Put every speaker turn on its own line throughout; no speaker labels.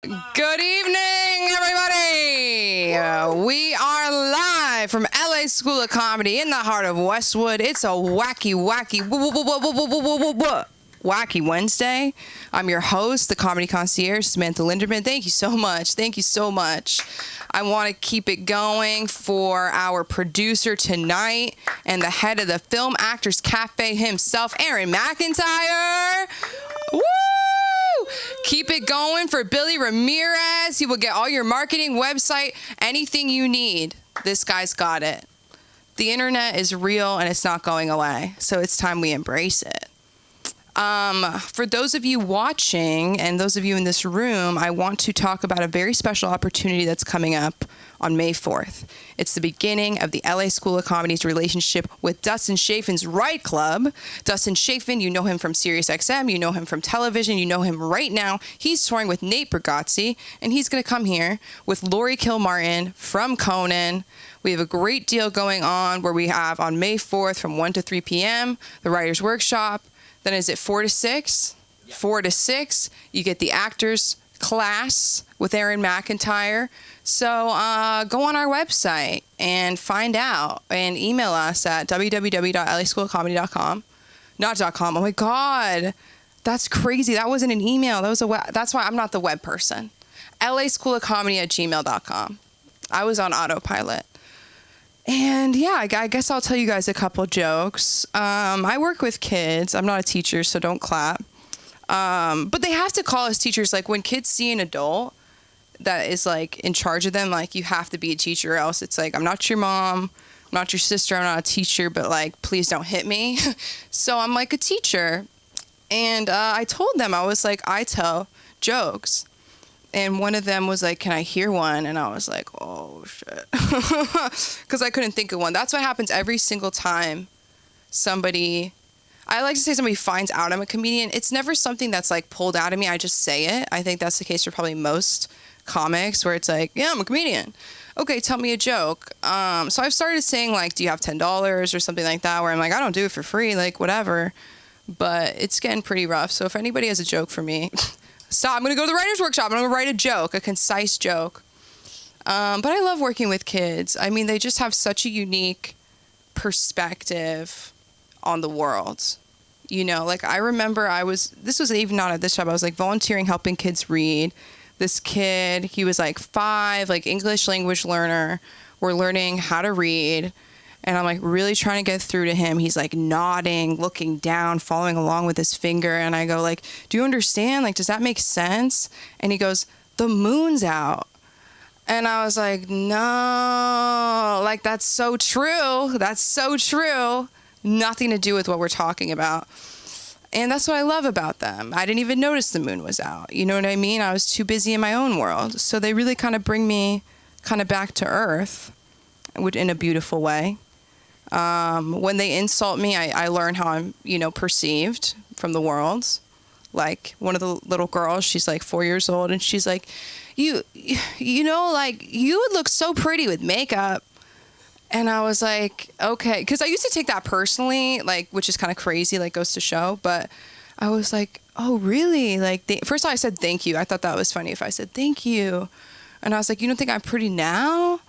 Good evening, everybody. We are live from LA School of Comedy in the heart of Westwood. It's a wacky Wednesday. I'm your host, the comedy concierge, Samantha Linderman. Thank you so much. Thank you so much. I want to keep it going for our producer tonight and the head of the Film Actors Cafe himself, Aaron McIntyre. Woo! Keep it going for Billy Ramirez. He will get all your marketing, website, anything you need. This guy's got it. The internet is real and it's not going away. So it's time we embrace it. For those of you watching and those of you in this room, I want to talk about a very special opportunity that's coming up on May 4th. It's the beginning of the LA School of Comedy's relationship with Dustin Chafin's Right Club. Dustin Chafin, you know him from SiriusXM, you know him from television, you know him right now. He's touring with Nate Bargatze, and he's going to come here with Lori Kilmartin from Conan. We have a great deal going on where we have on May 4th from 1 to 3 p.m., the Writers' Workshop. Then is it 4 to 6? Yeah. 4 to 6. You get the actors class with Aaron McIntyre. So go on our website and find out and email us at www.laschoolofcomedy.com. Not .com. Oh my God. That's crazy. That wasn't an email. That was that's why I'm not the web person. laschoolofcomedy@gmail.com. I was on autopilot. And yeah, I guess I'll tell you guys a couple jokes. I work with kids. I'm not a teacher, so don't clap. But they have to call us teachers. Like when kids see an adult that is like in charge of them, like you have to be a teacher or else it's like, I'm not your mom, I'm not your sister, I'm not a teacher, but like, please don't hit me. So I'm like a teacher. And I told them, I was like, I tell jokes. And one of them was like, can I hear one? And I was like, oh, shit. Because I couldn't think of one. That's what happens every single time I like to say somebody finds out I'm a comedian. It's never something that's like pulled out of me. I just say it. I think that's the case for probably most comics where it's like, yeah, I'm a comedian. Okay, tell me a joke. So I've started saying like, do you have $10 or something like that, where I'm like, I don't do it for free, like whatever. But it's getting pretty rough. So if anybody has a joke for me, stop. I'm going to go to the Writers' Workshop. I'm going to write a joke, a concise joke. But I love working with kids. I mean, they just have such a unique perspective on the world. You know, like I remember this was even not at this job. I was like volunteering, helping kids read. This kid, he was like 5, like English language learner. We're learning how to read. And I'm like really trying to get through to him. He's like nodding, looking down, following along with his finger. And I go like, do you understand? Like, does that make sense? And he goes, the moon's out. And I was like, no, like that's so true. That's so true. Nothing to do with what we're talking about. And that's what I love about them. I didn't even notice the moon was out. You know what I mean? I was too busy in my own world. So they really kind of bring me kind of back to earth in a beautiful way. When they insult me, I learn how I'm, perceived from the world. Like one of the little girls, she's like 4 years old, and she's like, you would look so pretty with makeup. And I was like, okay, because I used to take that personally, like, which is kind of crazy, like goes to show. But I was like, oh, really? Like, first of all, I said thank you. I thought that was funny if I said thank you. And I was like, you don't think I'm pretty now?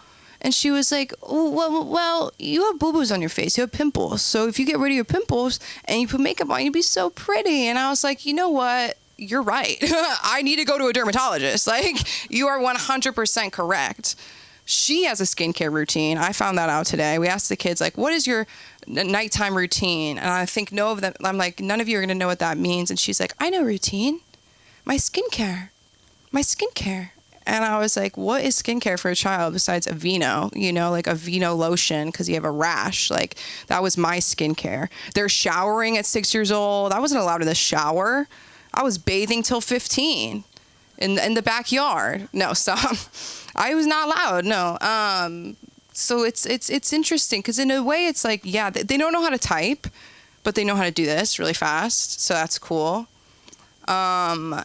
And she was like, oh, well, you have boo-boos on your face. You have pimples. So if you get rid of your pimples and you put makeup on, you'd be so pretty. And I was like, you know what? You're right. I need to go to a dermatologist. Like, you are 100% correct. She has a skincare routine. I found that out today. We asked the kids, like, what is your nighttime routine? And I think I'm like, none of you are going to know what that means. And she's like, I know routine. My skincare. And I was like, what is skincare for a child besides Aveeno? Like Aveeno lotion because you have a rash. Like, that was my skincare. They're showering at 6 years old. I wasn't allowed in the shower. I was bathing till 15 in the backyard. No, stop. I was not allowed. No. So it's interesting because in a way it's like, yeah, they don't know how to type, but they know how to do this really fast. So that's cool. And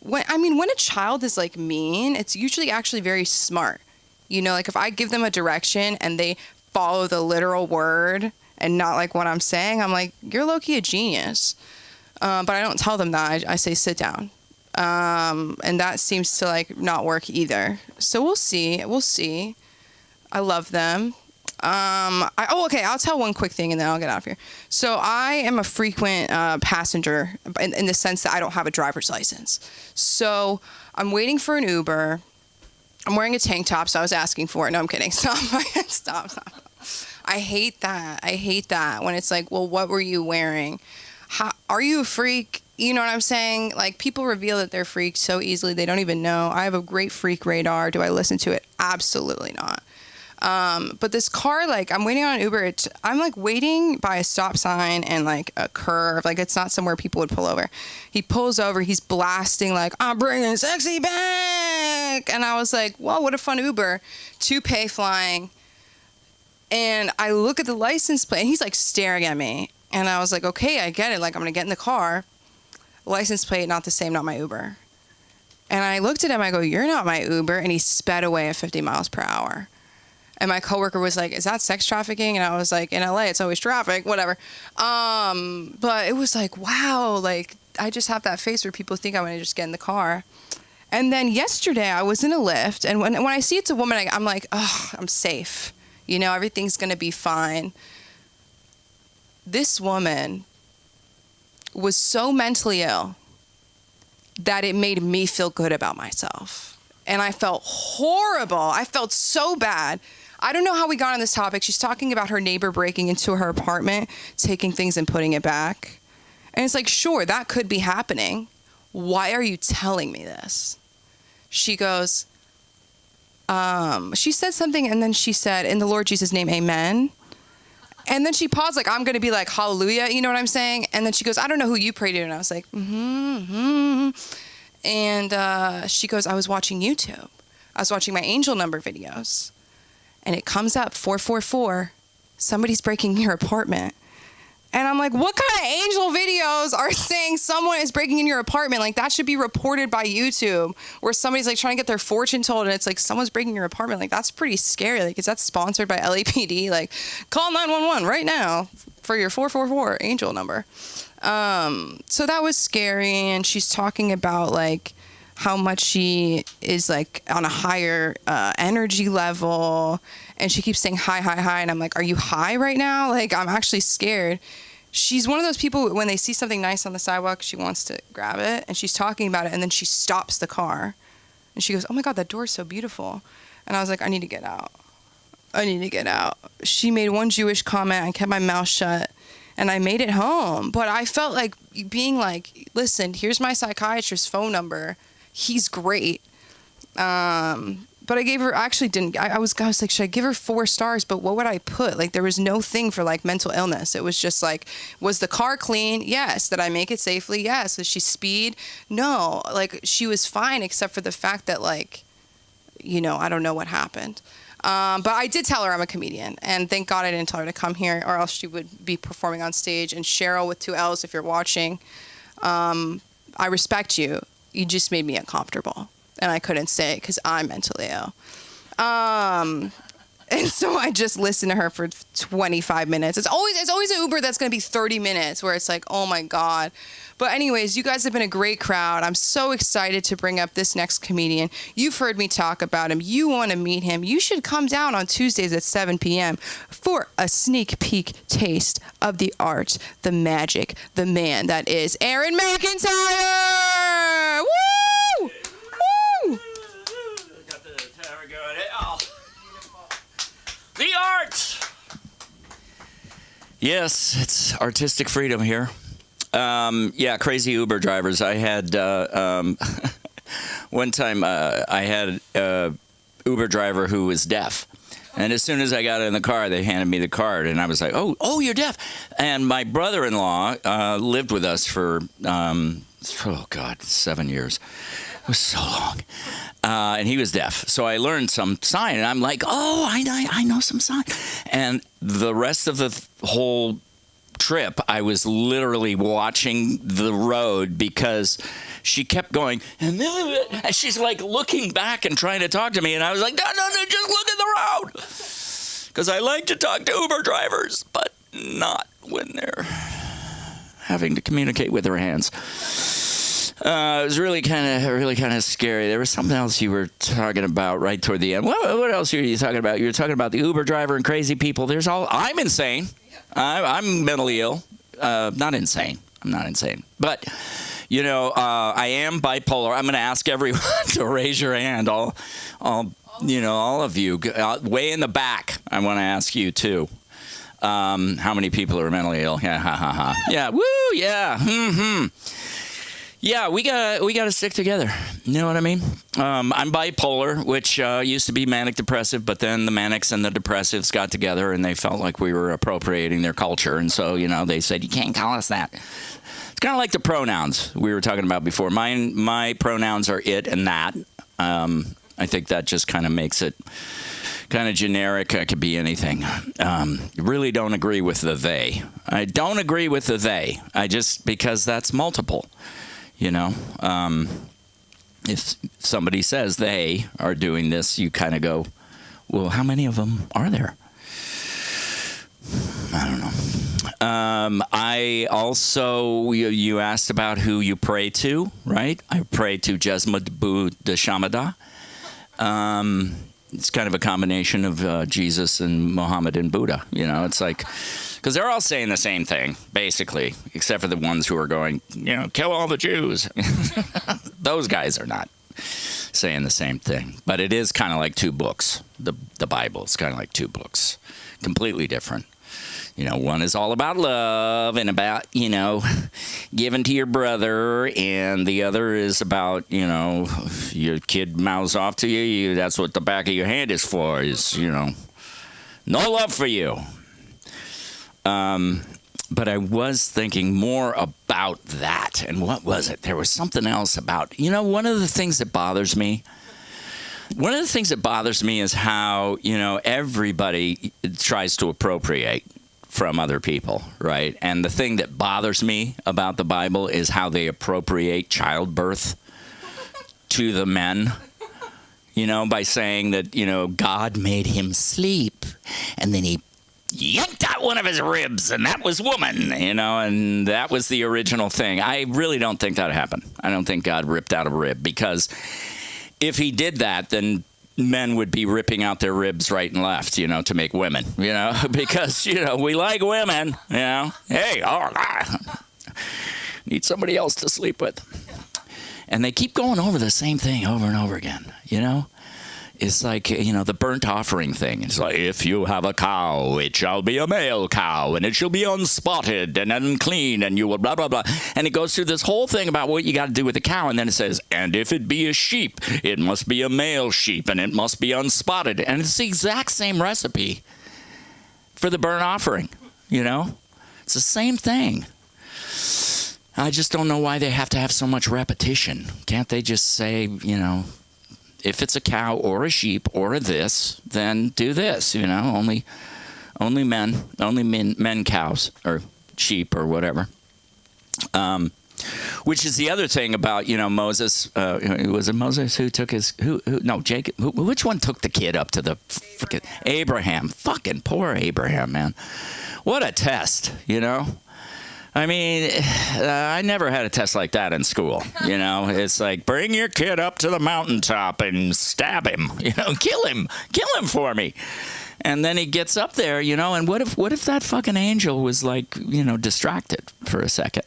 when a child is like mean, it's usually actually very smart. Like if I give them a direction and they follow the literal word and not like what I'm saying, I'm like, you're low-key a genius. But I don't tell them that. I say, sit down. And that seems to like not work either. So we'll see. I love them. Okay, I'll tell one quick thing and then I'll get out of here. So I am a frequent passenger in the sense that I don't have a driver's license. So I'm waiting for an Uber. I'm wearing a tank top, so I was asking for it. No, I'm kidding. Stop. I hate that when it's like, well, what were you wearing? Are you a freak? You know what I'm saying? Like, people reveal that they're freaks so easily, they don't even know. I have a great freak radar. Do I listen to it? Absolutely not. But this car, like, I'm waiting on an Uber. I'm like waiting by a stop sign and like a curve. Like, it's not somewhere people would pull over. He pulls over. He's blasting like, I'm bringing sexy back. And I was like, whoa, what a fun Uber. Toupee flying. And I look at the license plate and he's like staring at me. And I was like, okay, I get it. Like, I'm going to get in the car. License plate, not the same, not my Uber. And I looked at him. I go, you're not my Uber. And he sped away at 50 miles per hour. And my coworker was like, is that sex trafficking? And I was like, in LA, it's always traffic, whatever. But it was like, wow, like, I just have that face where people think I want to just get in the car. And then yesterday I was in a Lyft. And when I see it's a woman, I'm like, oh, I'm safe. You know, everything's going to be fine. This woman was so mentally ill that it made me feel good about myself. And I felt horrible. I felt so bad. I don't know how we got on this topic. She's talking about her neighbor breaking into her apartment, taking things and putting it back. And it's like, sure, that could be happening. Why are you telling me this? She goes, she said something and then she said, in the Lord Jesus' name, amen. And then she paused like, I'm going to be like, hallelujah. You know what I'm saying? And then she goes, I don't know who you pray to. And I was like, And she goes, I was watching YouTube. I was watching my angel number videos. And it comes up, 444, somebody's breaking your apartment. And I'm like, what kind of angel videos are saying someone is breaking in your apartment? Like, that should be reported by YouTube, where somebody's like trying to get their fortune told and it's like someone's breaking your apartment. Like, that's pretty scary. Like, is that sponsored by LAPD? Like, call 911 right now for your 444 angel number. So that was scary. And she's talking about like how much she is like on a higher energy level. And she keeps saying hi, hi, hi. And I'm like, are you high right now? Like, I'm actually scared. She's one of those people, when they see something nice on the sidewalk, she wants to grab it. And she's talking about it. And then she stops the car. And she goes, oh my God, that door is so beautiful. And I was like, I need to get out. She made one Jewish comment. I kept my mouth shut. And I made it home. But I felt like being like, listen, here's my psychiatrist's phone number. He's great. But I gave her, I actually didn't, I was like, should I give her 4 stars? But what would I put? Like, there was no thing for like mental illness. It was just like, was the car clean? Yes. Did I make it safely? Yes. Was she speed? No. Like, she was fine except for the fact that like, you know, I don't know what happened. But I did tell her I'm a comedian, and thank God I didn't tell her to come here, or else she would be performing on stage. And Cheryl with 2 L's, if you're watching, I respect you. You just made me uncomfortable, and I couldn't say it because I'm mentally ill. And so I just listened to her for 25 minutes. It's always an Uber that's going to be 30 minutes where it's like, oh my God. But anyways, you guys have been a great crowd. I'm so excited to bring up this next comedian. You've heard me talk about him. You want to meet him. You should come down on Tuesdays at 7 p.m. for a sneak peek taste of the art, the magic, the man that is Aaron McIntyre. Woo! Woo!
Got the tower going. Oh. The art! Yes, it's artistic freedom here. Yeah, crazy Uber drivers. I had one time I had a Uber driver who was deaf. And as soon as I got in the car, they handed me the card, and I was like, oh, you're deaf. And my brother-in-law lived with us for, 7 years. It was so long. And he was deaf. So I learned some sign, and I'm like, oh, I know some sign. And the rest of the whole trip, I was literally watching the road because she kept going, and she's like looking back and trying to talk to me, and I was like, no, just look at the road, because I like to talk to Uber drivers, but not when they're having to communicate with their hands. It was really kind of scary. There was something else you were talking about right toward the end. What else were you talking about? You were talking about the Uber driver and crazy people. I'm insane. I'm mentally ill. Not insane. I'm not insane. But, I am bipolar. I'm going to ask everyone to raise your hand. All of you. Way in the back, I want to ask you, too. How many people are mentally ill? Yeah, ha, ha, ha. Yeah, woo, yeah, Yeah, we gotta stick together. You know what I mean? I'm bipolar, which used to be manic depressive, but then the manics and the depressives got together and they felt like we were appropriating their culture, and so they said you can't call us that. It's kind of like the pronouns we were talking about before. My pronouns are it and that. I think that just kind of makes it kind of generic. It could be anything. Really don't agree with the they. I don't agree with the they. Because that's multiple. If somebody says they are doing this, you kind of go, well, how many of them are there? I don't know. I also, you asked about who you pray to, right? I pray to Jesmadu Dashamada. It's kind of a combination of Jesus and Muhammad and Buddha. It's like, because they're all saying the same thing, basically, except for the ones who are going, kill all the Jews. Those guys are not saying the same thing. But it is kind of like two books. The Bible is kind of like two books, completely different. One is all about love and about, giving to your brother, and the other is about, your kid mouths off to you, that's what the back of your hand is for, is, no love for you. But I was thinking more about that, and what was it? There was something else about, one of the things that bothers me is how, everybody tries to appropriate from other people, right? And the thing that bothers me about the Bible is how they appropriate childbirth to the men, by saying that, God made him sleep, and then he yanked out one of his ribs, and that was woman, and that was the original thing. I really don't think that happened. I don't think God ripped out a rib, because if he did that, then men would be ripping out their ribs right and left, to make women, because, we like women, Hey, need somebody else to sleep with. And they keep going over the same thing over and over again, It's like, the burnt offering thing. It's like, if you have a cow, it shall be a male cow, and it shall be unspotted and unclean, and you will blah, blah, blah. And it goes through this whole thing about what you got to do with the cow, and then it says, and if it be a sheep, it must be a male sheep, and it must be unspotted. And it's the exact same recipe for the burnt offering, It's the same thing. I just don't know why they have to have so much repetition. Can't they just say, if it's a cow or a sheep or a this, then do this, only men cows or sheep or whatever. Which is the other thing about, Moses. Was it Moses who took no, Jacob. Which one took the kid up to the frickin' Abraham? Fucking poor Abraham, man. What a test, I mean, I never had a test like that in school, It's like, bring your kid up to the mountaintop and stab him, kill him for me. And then he gets up there, and what if that fucking angel was like, distracted for a second,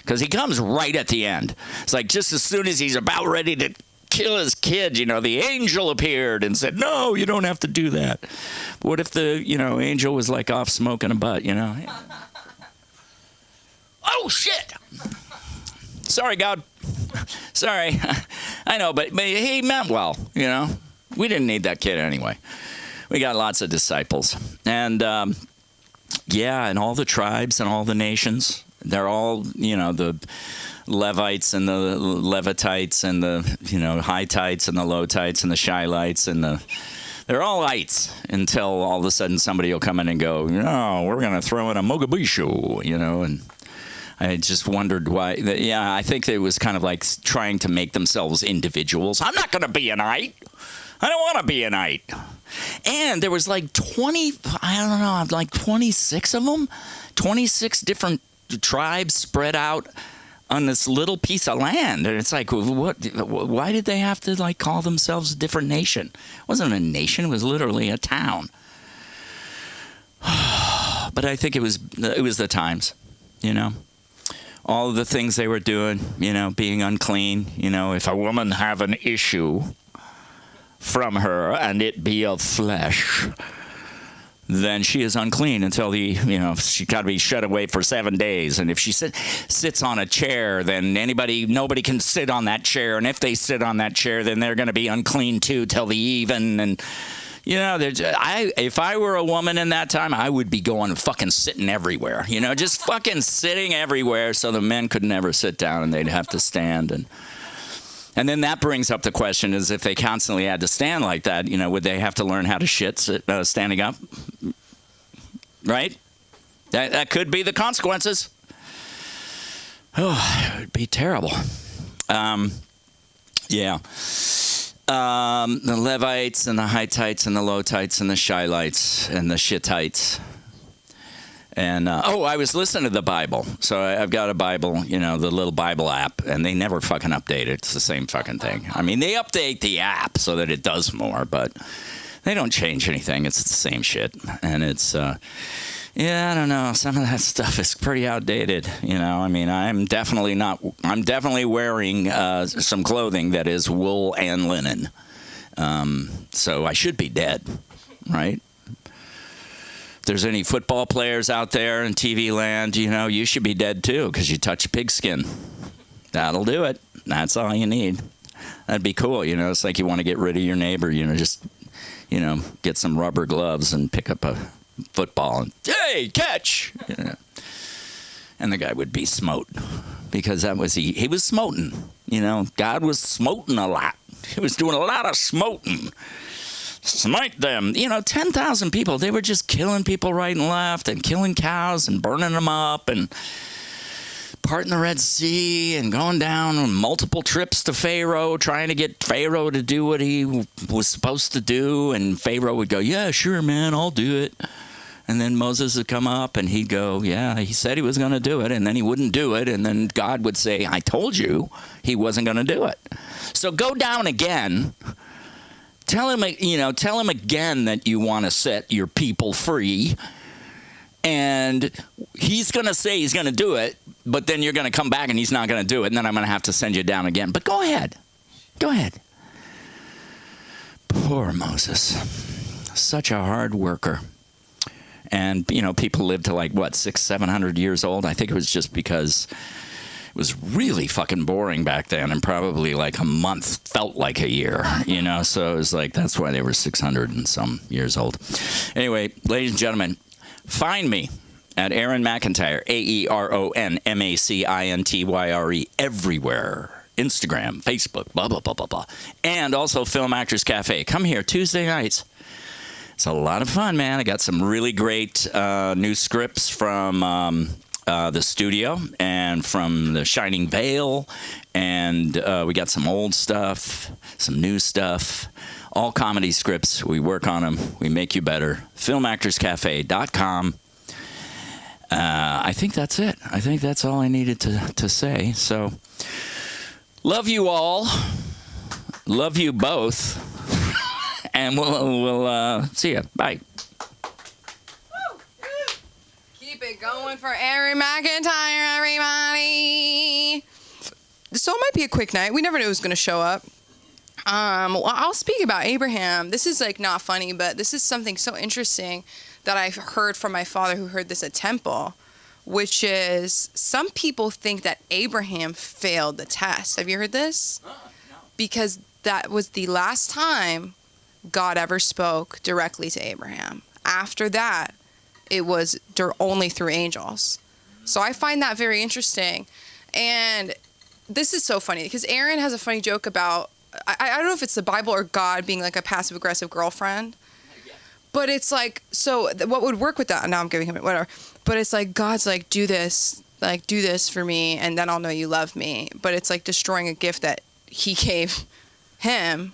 Because he comes right at the end. It's like just as soon as he's about ready to kill his kid, the angel appeared and said, no, you don't have to do that. But what if the, angel was like off smoking a butt, Oh, shit. Sorry, God. Sorry. I know, but he meant well, We didn't need that kid anyway. We got lots of disciples. And, and all the tribes and all the nations, they're all, the Levites and the Levitites and the, Hittites and the Lowtites and the Shilites and they're all ites until all of a sudden somebody will come in and go, we're going to throw in a Mogadishu, and I just wondered why. I think it was kind of like trying to make themselves individuals. I'm not going to be an ite. I don't want to be an ite. And there was like 26 of them, 26 different tribes spread out on this little piece of land. And it's like, what? Why did they have to like call themselves a different nation? It wasn't a nation. It was literally a town. But I think it was the times, you know. All of the things they were doing, you know, being unclean. You know, if a woman have an issue from her and it be of flesh, then she is unclean until she got to be shut away for 7 days. And if she sits on a chair, then nobody can sit on that chair. And if they sit on that chair, then they're going to be unclean too till the even. And you know, if I were a woman in that time, I would be going fucking sitting everywhere. You know, just fucking sitting everywhere, so the men could never sit down and they'd have to stand. And then that brings up the question: is if they constantly had to stand like that, you know, would they have to learn how to shit standing up? Right? That could be the consequences. Oh, it would be terrible. Yeah. The Levites and the Hittites and the Lotites and the Shilites and the Shittites. And, I was listening to the Bible. So I've got a Bible, you know, the little Bible app, and they never fucking update it. It's the same fucking thing. I mean, they update the app so that it does more, but they don't change anything. It's the same shit. And it's, I don't know. Some of that stuff is pretty outdated, you know. I mean, I'm definitely wearing some clothing that is wool and linen. So I should be dead, right? If there's any football players out there in TV land, you know, you should be dead too because you touch pigskin. That'll do it. That's all you need. That'd be cool, you know. It's like you want to get rid of your neighbor, you know, just, you know, get some rubber gloves and pick up a football and, hey, catch! You know. And the guy would be smote because that was he was smoting. You know, God was smoting a lot. He was doing a lot of smoting. Smite them. You know, 10,000 people. They were just killing people right and left and killing cows and burning them up and parting the Red Sea and going down on multiple trips to Pharaoh, trying to get Pharaoh to do what he was supposed to do. And Pharaoh would go, yeah, sure, man, I'll do it. And then Moses would come up and he'd go, yeah, he said he was going to do it. And then he wouldn't do it. And then God would say, I told you he wasn't going to do it. So go down again. Tell him again that you want to set your people free. And he's going to say he's going to do it. But then you're going to come back and he's not going to do it. And then I'm going to have to send you down again. But go ahead. Go ahead. Poor Moses. Such a hard worker. And, you know, people lived to like, 600-700 years old. I think it was just because it was really fucking boring back then. And probably like a month felt like a year, you know. So it was like, that's why they were 600 and some years old. Anyway, ladies and gentlemen, find me at Aaron McIntyre, AeronMacintyre, everywhere. Instagram, Facebook, blah, blah, blah, blah, blah. And also Film Actors Cafe. Come here Tuesday nights. It's a lot of fun, man. I got some really great new scripts from the studio and from the Shining Veil. And we got some old stuff, some new stuff, all comedy scripts. We work on them. We make you better. FilmActorsCafe.com. I think that's it. I think that's all I needed to say. So, love you all. Love you both. And we'll see you. Bye.
Keep it going for Aaron McIntyre, everybody. So it might be a quick night. We never knew who was going to show up. Well, I'll speak about Abraham. This is like not funny, but this is something so interesting that I've heard from my father who heard this at Temple, which is some people think that Abraham failed the test. Have you heard this? No. Because that was the last time God ever spoke directly to Abraham. After that, it was only through angels. So I find that very interesting. And this is so funny because Aaron has a funny joke about, I don't know if it's the Bible or God being like a passive-aggressive girlfriend. But it's like, so what would work with that? Now I'm giving him whatever. But it's like, God's like, do this for me, and then I'll know you love me. But it's like destroying a gift that he gave him.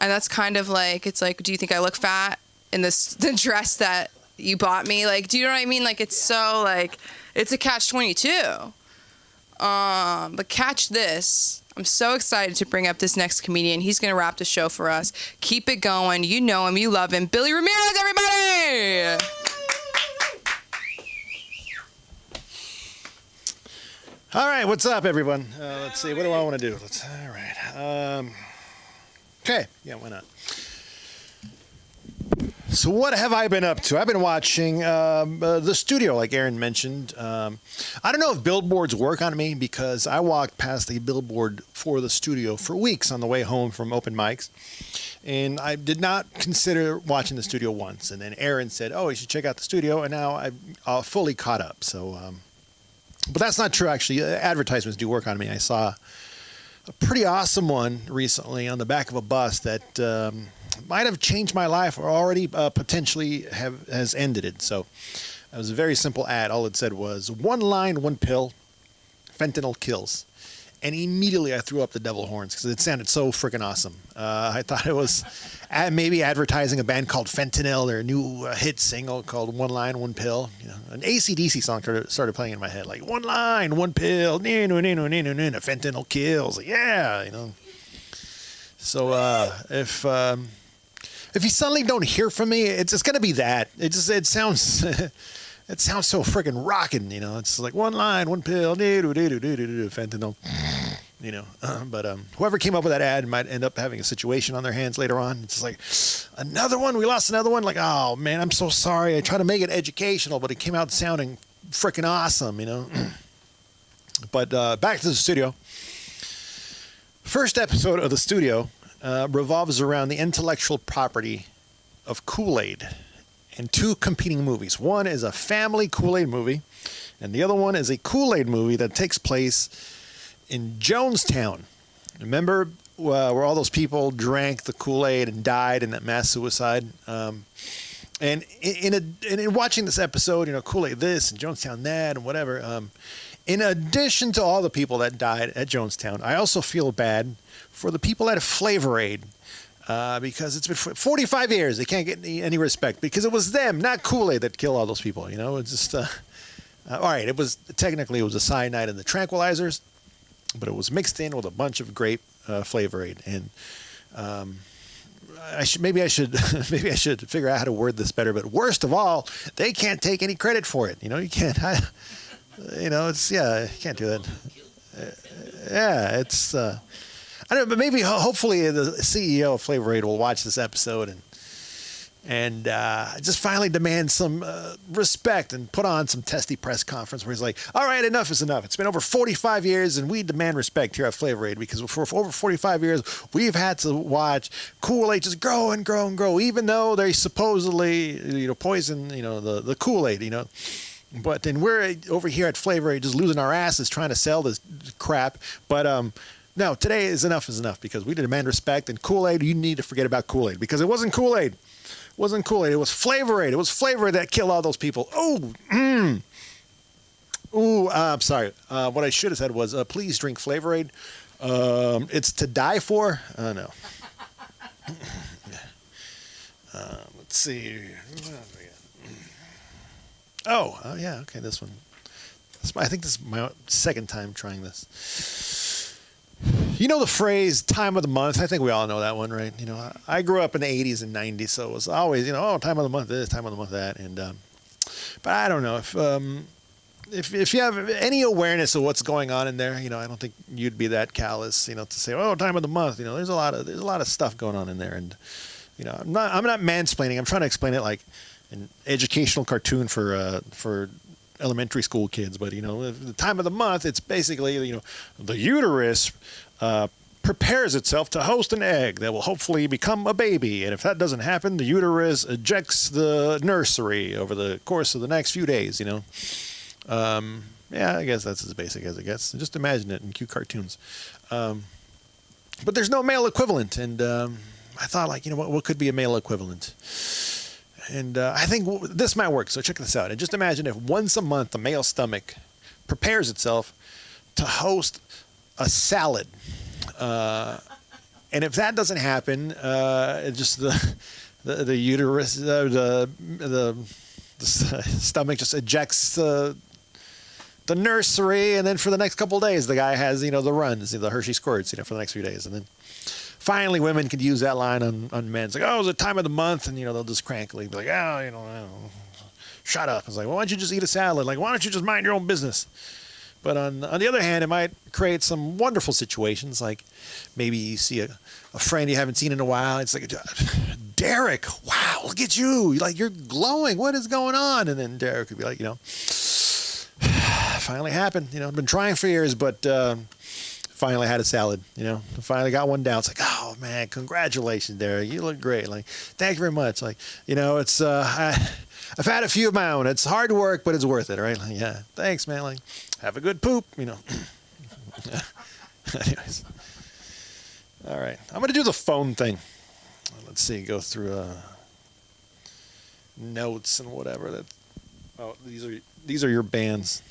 And that's kind of like, it's like, do you think I look fat in the dress that you bought me? Like, do you know what I mean? Like, it's so like, it's a catch-22. But catch this. I'm so excited to bring up this next comedian. He's going to wrap the show for us. Keep it going. You know him. You love him. Billy Ramirez, everybody!
All right, what's up, everyone? Let's see. What do I want to do? All right. Okay. Yeah, why not? So what have I been up to? I've been watching The Studio, like Aaron mentioned. I don't know if billboards work on me because I walked past the billboard for The Studio for weeks on the way home from open mics. And I did not consider watching The Studio once. And then Aaron said, oh, you should check out The Studio. And now I'm fully caught up. So, but that's not true, actually. Advertisements do work on me. I saw a pretty awesome one recently on the back of a bus that might have changed my life or already potentially has ended it. So it was a very simple ad. All it said was, one line, one pill, fentanyl kills. And immediately I threw up the devil horns because it sounded so freaking awesome. I thought it was maybe advertising a band called Fentanyl, their new hit single called One Line, One Pill. You know, an AC/DC song started playing in my head, like one line, one pill, fentanyl kills. Yeah, you know. So if you suddenly don't hear from me, it's just gonna be that. It sounds it sounds so freaking rockin', you know. It's like one line, one pill, fentanyl, you know. But whoever came up with that ad might end up having a situation on their hands later on. It's like, another one, we lost another one. Like, oh man, I'm so sorry. I tried to make it educational, but it came out sounding freaking awesome, you know. But back to The Studio. First episode of The Studio revolves around the intellectual property of Kool-Aid and two competing movies. One is a family Kool-Aid movie, and the other one is a Kool-Aid movie that takes place in Jonestown. Remember where all those people drank the Kool-Aid and died in that mass suicide? And in watching this episode, you know, Kool-Aid this and Jonestown that and whatever, in addition to all the people that died at Jonestown, I also feel bad for the people at Flavor Aid. Because it's been 45 years. They can't get any respect because it was them, not Kool-Aid, that killed all those people. You know, it's just, all right, it was a cyanide in the tranquilizers, but it was mixed in with a bunch of grape Flavor Aid. And maybe I should figure out how to word this better. But worst of all, they can't take any credit for it. You know, you can't, you can't do that. It's, I don't know, but maybe, hopefully, the CEO of Flavor Aid will watch this episode and just finally demand some respect and put on some testy press conference where he's like, all right, enough is enough. It's been over 45 years, and we demand respect here at Flavor Aid because for over 45 years, we've had to watch Kool-Aid just grow and grow and grow, even though they supposedly, you know, poison, you know, the Kool-Aid, you know. But then we're over here at Flavor Aid just losing our asses trying to sell this crap. But no, today is enough because we demand respect, and Kool-Aid, you need to forget about Kool-Aid because it wasn't Kool-Aid. It wasn't Kool-Aid. It was Flavor Aid. It was Flavor Aid that killed all those people. I'm sorry. What I should have said was, please drink Flavor Aid. It's to die for. No. Let's see. Oh, yeah. Okay, this one. I think this is my second time trying this. You know the phrase "time of the month"? I think we all know that one, right? You know, I grew up in the '80s and '90s, so it was always, you know, oh, time of the month this, time of the month that, and but I don't know if you have any awareness of what's going on in there. You know, I don't think you'd be that callous, you know, to say, oh, time of the month. You know, there's a lot of stuff going on in there, and you know, I'm not mansplaining. I'm trying to explain it like an educational cartoon for elementary school kids, but you know, the time of the month, it's basically, you know, the uterus prepares itself to host an egg that will hopefully become a baby, and if that doesn't happen, the uterus ejects the nursery over the course of the next few days. You know, yeah, I guess that's as basic as it gets. Just imagine it in cute cartoons. But there's no male equivalent, and I thought, like, you know, what could be a male equivalent? And I think this might work. So check this out. And just imagine if once a month the male stomach prepares itself to host a salad. And if that doesn't happen, just the uterus, the stomach just ejects the the nursery, and then for the next couple of days, the guy has, the runs, the Hershey squirts, for the next few days. And then finally women could use that line on men. It's like, oh, it's the time of the month. And, they'll just crankily be like, shut up. It's like, well, why don't you just eat a salad? Like, why don't you just mind your own business? But on the other hand, it might create some wonderful situations. Like maybe you see a friend you haven't seen in a while. It's like, Derek, wow, look at you. You're glowing. What is going on? And then Derek could be like, finally happened. I've been trying for years, but finally had a salad. Finally got one down. It's like, oh man, congratulations, Derek. You look great. Like, thank you very much. Like, it's I've had a few of my own. It's hard work, but it's worth it, right? Like, yeah, thanks, man. Like, have a good poop. Anyways, all right. I'm gonna do the phone thing. Let's see. Go through notes and whatever. These are your bands.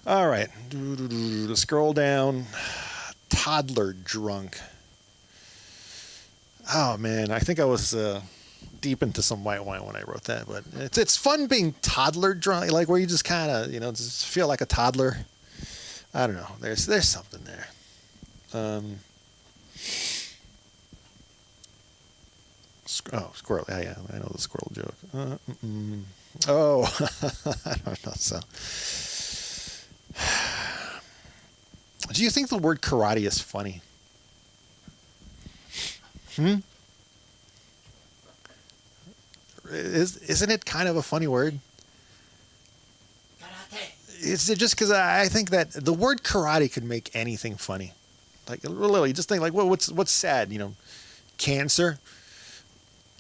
All right. Scroll down. Toddler drunk. Oh man, I think I was deep into some white wine when I wrote that, but it's fun being toddler drunk, like where you just kind of just feel like a toddler. I don't know. There's something there. Squirrel. Yeah, I know the squirrel joke. Oh, I don't know. So, do you think the word karate is funny? Isn't it kind of a funny word? Karate. It's just because I think that the word karate could make anything funny. Like literally, just think like, what's sad? Cancer.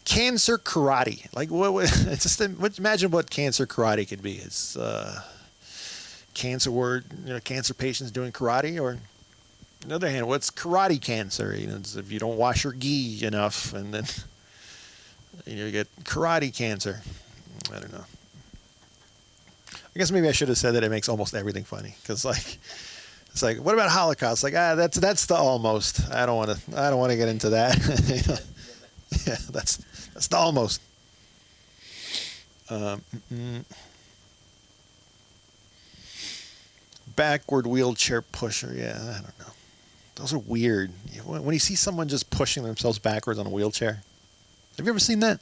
Cancer karate. Like what? Just imagine what cancer karate could be. It's cancer word. Cancer patients doing karate. Or on the other hand, what's karate cancer? It's if you don't wash your gi enough, and then you get karate cancer. I don't know. I guess maybe I should have said that it makes almost everything funny, because it's like, what about Holocaust? Like, that's the almost. I don't want to get into that. Yeah, that's the almost. Backward wheelchair pusher. Yeah, I don't know. Those are weird. When you see someone just pushing themselves backwards on a wheelchair. Have you ever seen that?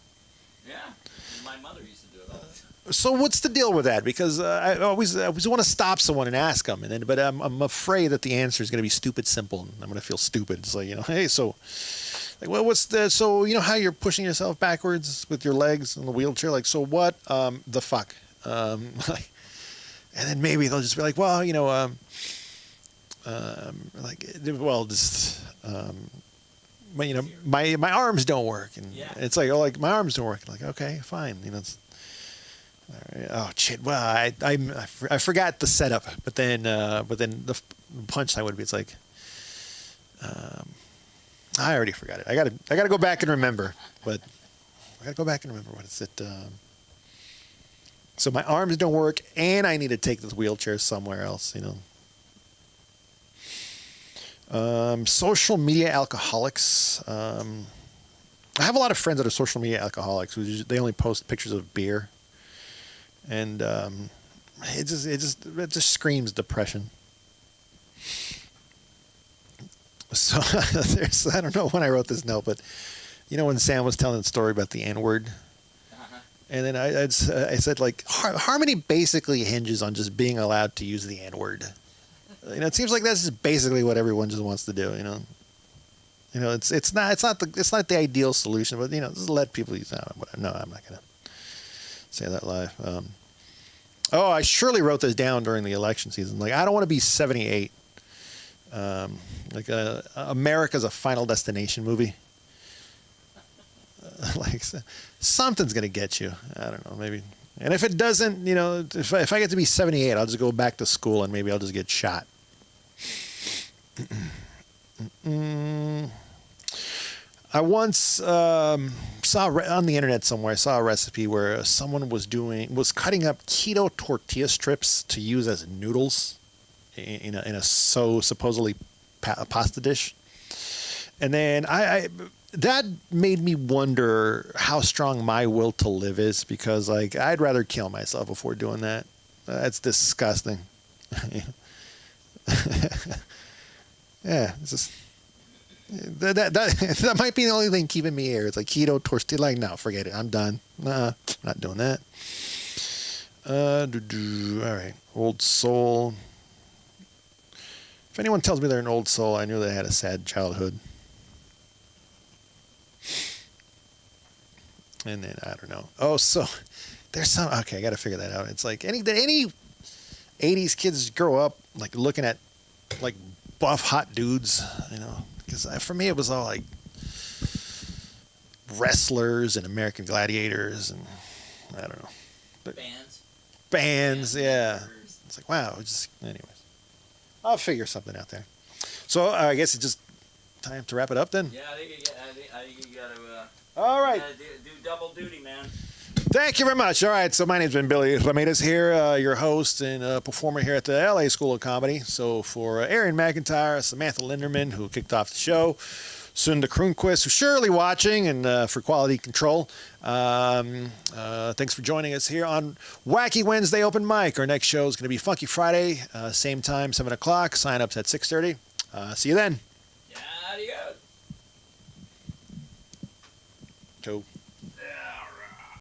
Yeah, my mother used to do it all the time.
So what's the deal with that? Because I always want to stop someone and ask them, but I'm afraid that the answer is going to be stupid simple, and I'm going to feel stupid. It's like, hey, so, like, well, what's the how you're pushing yourself backwards with your legs in the wheelchair? Like, so what? The fuck? And then maybe they'll just be like, well, my arms don't work, and it's like, oh, like my arms don't work. Like, okay, fine, it's all right. Oh shit. Well, I forgot the setup, but then the punchline would be, it's like, I already forgot it. I gotta go back and remember, but I gotta go back and remember what is it. So my arms don't work, and I need to take this wheelchair somewhere else. Social media alcoholics. I have a lot of friends that are social media alcoholics who they only post pictures of beer, and it just screams depression. So I don't know when I wrote this note, but when Sam was telling the story about the N-word, and then I said, like, harmony basically hinges on just being allowed to use the N-word. It seems like that's just basically what everyone just wants to do. It's not the ideal solution, but just let people use that. No, I'm not gonna say that live. I surely wrote this down during the election season. Like, I don't want to be 78. Like America's a Final Destination movie. Like, something's gonna get you. I don't know, maybe. And if it doesn't, if I get to be 78, I'll just go back to school and maybe I'll just get shot. I once saw on the internet somewhere, I saw a recipe where someone was cutting up keto tortilla strips to use as noodles in a supposedly pasta dish. And then that made me wonder how strong my will to live is, because like I'd rather kill myself before doing that. That's disgusting. Yeah, it's just that might be the only thing keeping me here. It's like keto tortilla. Like, no, forget it. I'm done. Nah, not doing that. All right, Old Soul. If anyone tells me they're an old soul, I knew they had a sad childhood. And then I don't know. Oh, so there's some. Okay, I got to figure that out. It's like any 80s kids grow up like looking at like buff hot dudes, you know? Because for me it was all like wrestlers and American Gladiators and I don't know. But bands, yeah. It's like wow. It's just anyways. I'll figure something out there. So I guess it's just time to wrap it up then.
Yeah, I think you got to.
All right.
Do double duty, man.
Thank you very much. All right, so my name's been Billy Ramirez here, your host and performer here at the LA School of Comedy. So for Aaron McIntyre, Samantha Linderman, who kicked off the show, Sunda Kronquist, who's surely watching, and for quality control, thanks for joining us here on Wacky Wednesday Open Mic. Our next show is going to be Funky Friday, same time, 7 o'clock. Sign-ups at 6:30. See you then.
Adios.
Ciao.